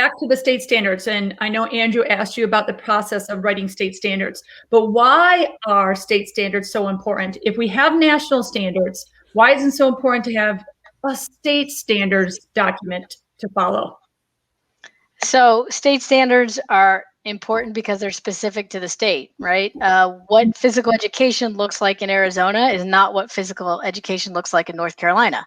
back to the state standards, and I know Andrew asked you about the process of writing state standards, but why are state standards so important? If we have national standards, why is it so important to have a state standards document to follow? So state standards are important because they're specific to the state, right? What physical education looks like in Arizona is not what physical education looks like in North Carolina.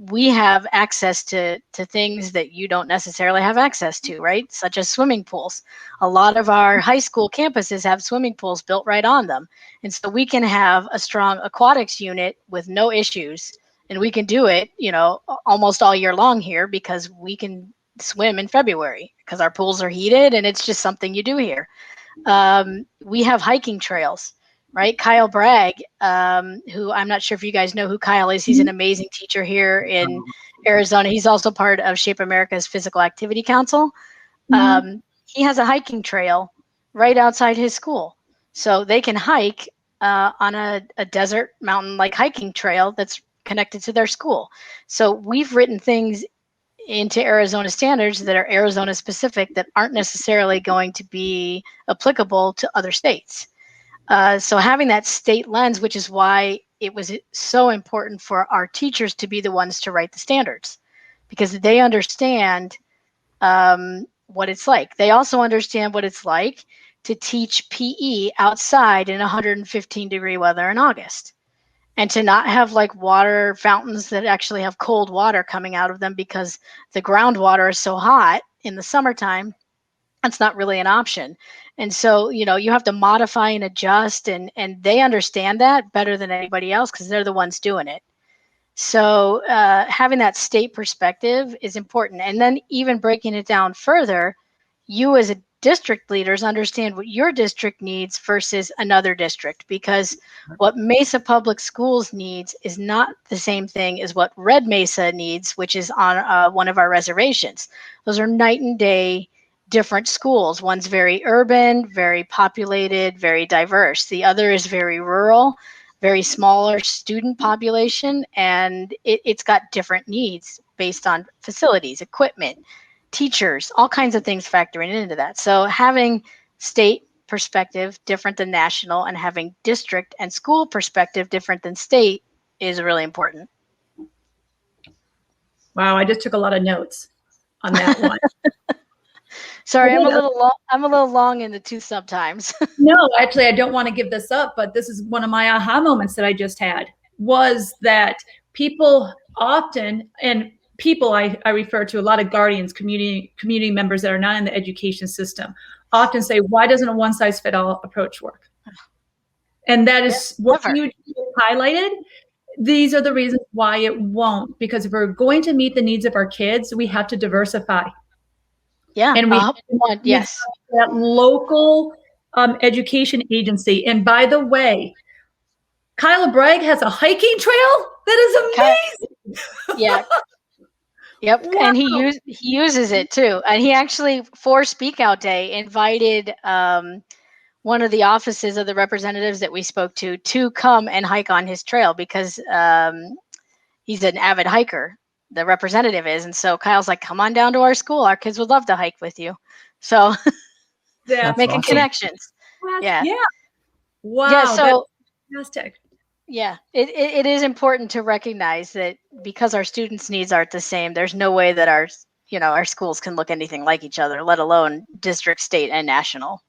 We have access to things that you don't necessarily have access to, right? Such as swimming pools. A lot of our high school campuses have swimming pools built right on them. And so we can have a strong aquatics unit with no issues. And we can do it, almost all year long here because we can swim in February because our pools are heated and it's just something you do here. We have hiking trails, right? Kyle Bragg, who I'm not sure if you guys know who Kyle is. He's an amazing teacher here in Arizona. He's also part of Shape America's Physical Activity Council. He has a hiking trail right outside his school. So they can hike on a desert mountain-like hiking trail that's connected to their school. So we've written things into Arizona standards that are Arizona specific that aren't necessarily going to be applicable to other states. So having that state lens, which is why it was so important for our teachers to be the ones to write the standards, because they understand what it's like. They also understand what it's like to teach PE outside in 115-degree weather in August. And to not have like water fountains that actually have cold water coming out of them because the groundwater is so hot in the summertime, that's not really an option. And so, you have to modify and adjust, and they understand that better than anybody else because they're the ones doing it. So having that state perspective is important. And then even breaking it down further, you as a district leaders understand what your district needs versus another district, because what Mesa Public Schools needs is not the same thing as what Red Mesa needs, which is on one of our reservations. Those are night and day different schools. One's very urban, very populated, very diverse. The other is very rural, very smaller student population, and it's got different needs based on facilities, equipment, teachers, all kinds of things factoring into that. So having state perspective different than national and having district and school perspective different than state is really important. Wow, I just took a lot of notes on that one. Sorry, I'm a little long in the tooth sometimes. No, actually, I don't want to give this up, but this is one of my aha moments that I just had, was that people often, and people I refer to, a lot of guardians, community members that are not in the education system, often say, why doesn't a one-size-fits-all approach work? And that is what you highlighted. These are the reasons why it won't, because if we're going to meet the needs of our kids, we have to diversify. Yeah, and we yes, that local education agency. And by the way, Kyle Bragg has a hiking trail that is amazing. Yeah. Yep. Wow. And he uses it too. And he actually, for Speak Out Day, invited one of the offices of the representatives that we spoke to come and hike on his trail because he's an avid hiker. The representative is. And so Kyle's like, come on down to our school. Our kids would love to hike with you. So making awesome connections. Yeah. Wow. Yeah, so that's fantastic. Yeah, it is important to recognize that because our students' needs aren't the same, there's no way that our schools can look anything like each other, let alone district, state, and national.